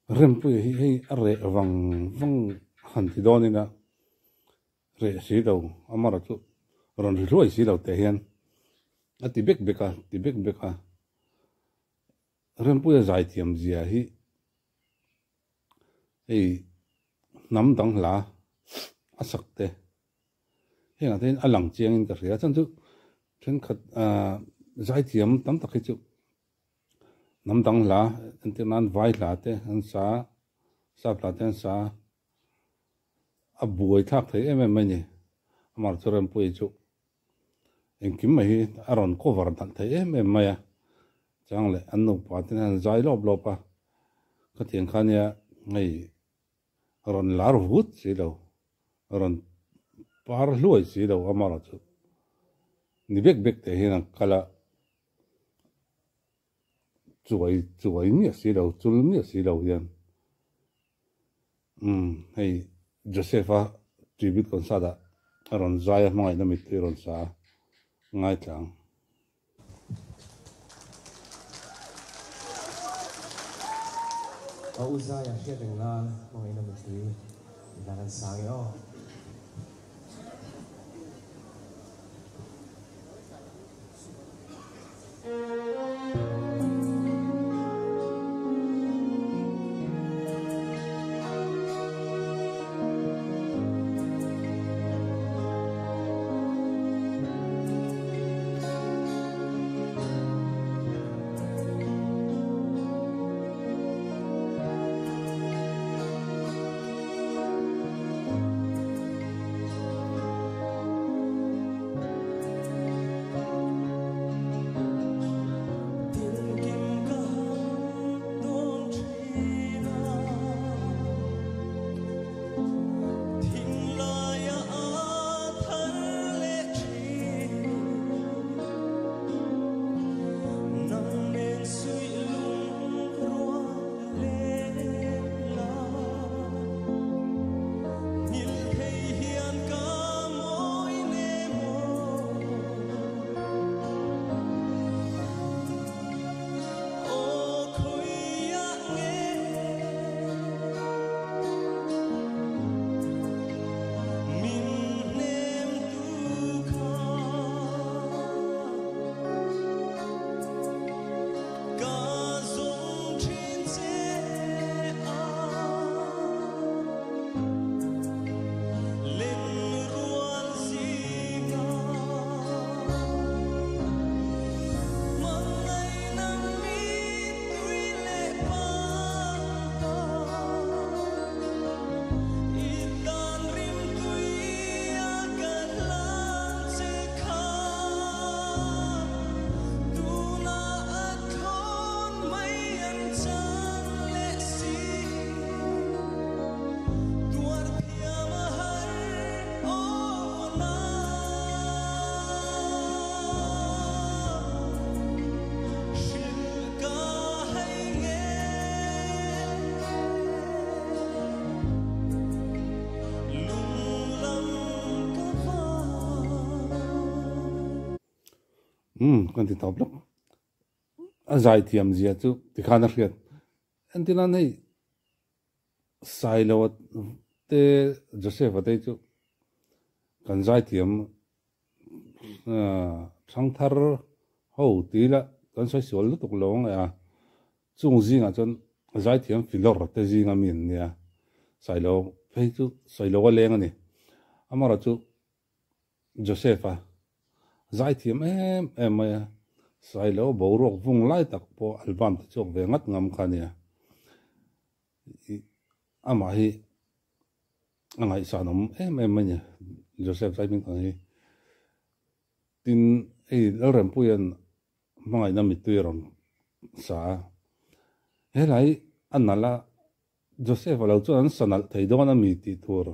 rem pu hi are wang wang han ti doni na re si do amara chu ron roi si do te hian ati bek beka rem pu ya zai thiam zia hi ei nam dang la asak te heng a ten alang chiang in ka ria chan chu then khat zai thiam tam tak hi chu nam dang la enten an vai la te an sa pla ten sa a buai thak thei em mai ni amar chorem pui chu en kim mai aron cover dan thei em mai a chang le an no pa ten an zai lob pa ka tiang khan ya ngai ron lar hut si lo ron par luai si lo amar chu ni bek te hin kala chuai ni si lo chul ni si lo hian hei Josepha tribute concert ron zai mai na mit ron sa ngai tlang Uzaya siya dengan mga ina mitri ilangan sangyo. kan ti top lok a zai thiam zia chu ti khana hriat antina nei sai lo te Joseph ate chu kan zai thiam thang thar ho ti la kan sai sol tuk long a chung zinga chon zai thiam filor te zinga min nia sai lo phei chu sai lo leng ani amara chu Joseph zai thiam em mai sai lo bo rok vung lai tak po album te chok ve ngat ngam khania ama hi angai sanom em mai Joseph sai min kan hi tin ei lo rem puyan mangai na mit tuiron sa helai anala Joseph lo chu an sanal thei dona mi ti tur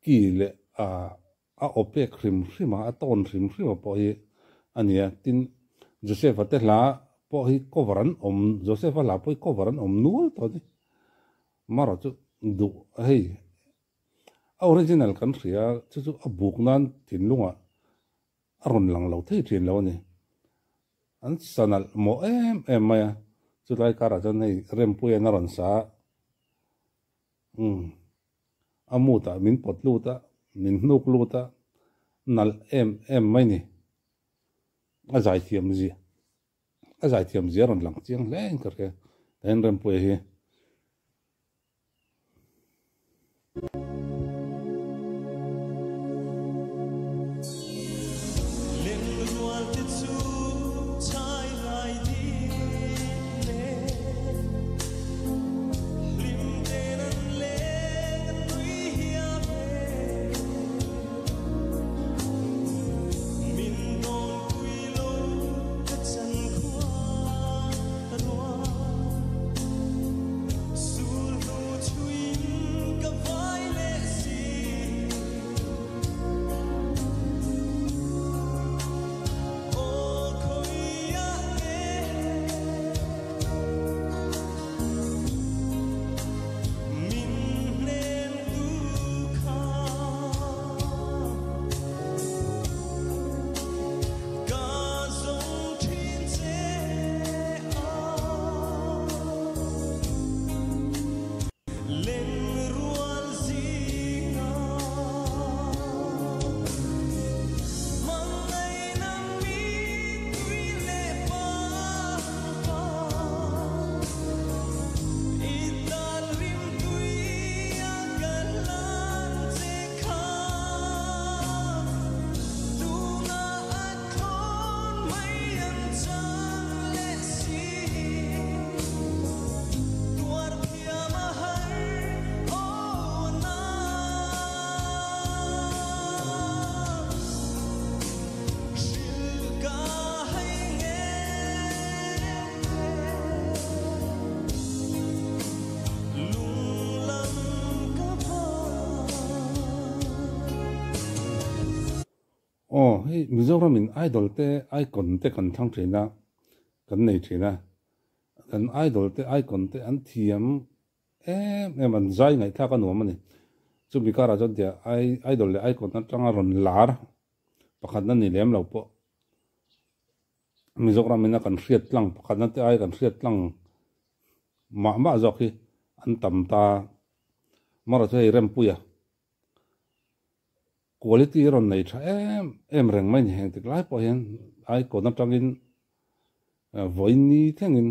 ki le a opek rim rima a ton rim rima po hi ania tin Joseph te la po hi coveran Joseph la po coveran nual to ni mara chu du hei original country a chu a buk nan tin lunga aron lang lo thei thin lo ni an sanal mo em maya chu lai kara chon hei rempuya na ron sa amuta min pot luta min hnuk luta nal em mai ni a zai thiam zi ron lang chiang leng kar ke ten rempuya hi hei Mizoram in idol te icon te kan thang thina kan nei thina kan idol te icon te an thiam em an zai ngai tha ka nuam ani chu mi kara jon dia idol le icon na tanga ron lar pakhat na ni lem lo po Mizoram in kan hriat tlang pakhat na te ai kan hriat tlang ma zokhi an tam ta mara chu rem puya quality ron nei tha em reng mai heng tik lai po hian ai ko na tangin voini thengin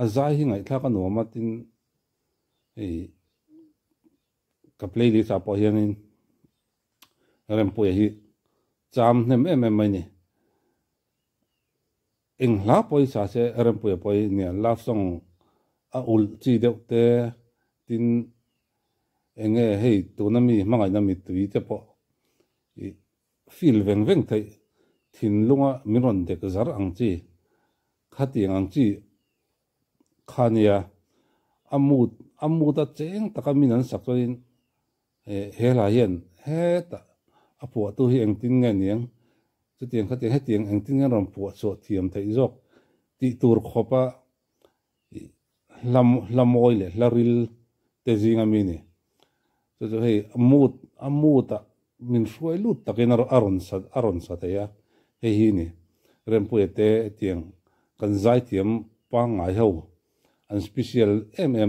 a zai hi ngai thla ka nuama tin ei ka playlist a po hianin rem po hi cham hnem em mai ni eng hla poi sa se rem po poi ni love song a ul chi deuh te tin enge hei tunami mangai na mi tui te po feel veng thei thin lunga miron dek zar ang chi khati ang chi khania amut a cheng taka minan saktoin hela hian he ta apu tu hi eng tin nge niang chu tiang khati he tiang eng tin ron pu so thiam thei jok ti tur khopa lamoi le laril te zinga mini chu hei amuta min hruai lut takin aron sa te ya hei hi ni rempuya te tiang kan zai thiam pa ngai ho an special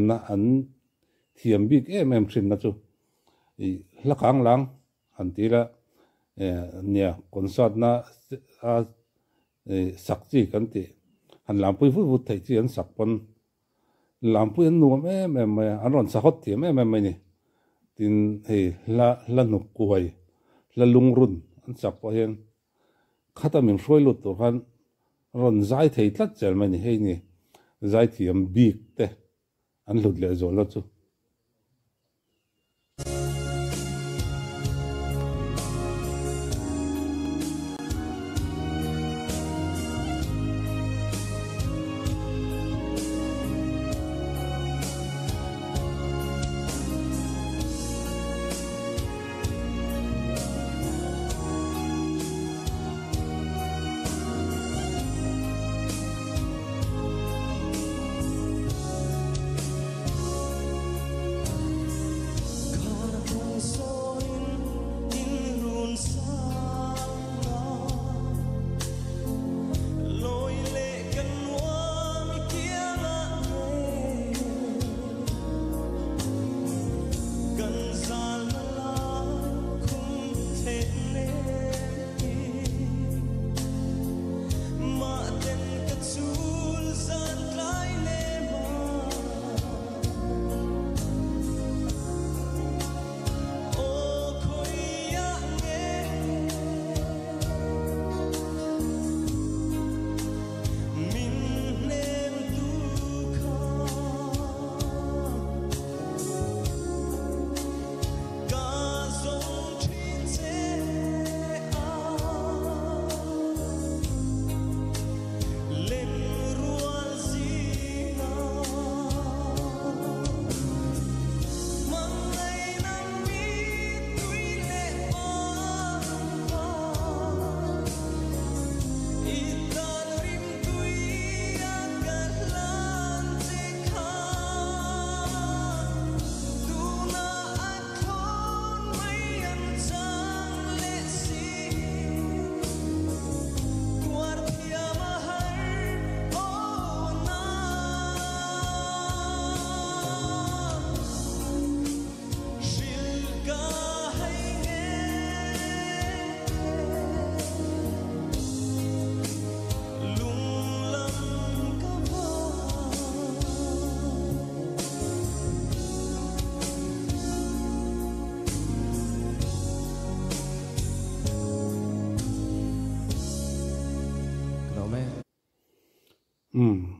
na an thiam big thin na chu I lakang lang an tila nia concert na sakchi kan ti han lampui vu thei chi an sakpon lampui an nuam an ron sa hot thiam mai ni tin hei la nuk kuai la lungrun an sak po hian khata min hroi lut tur khan ron zai thei tlat chel mai ni hei ni zai thiam big te an lut le zo lo chu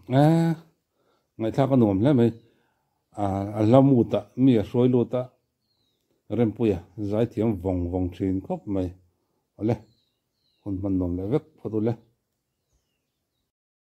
à ngày thà cái nôm lên mấy làm mù ta mi soi lô ta rem puya giải thiểm vòng vòng trên khóc mày ole con mình nôm lại vết phô tu le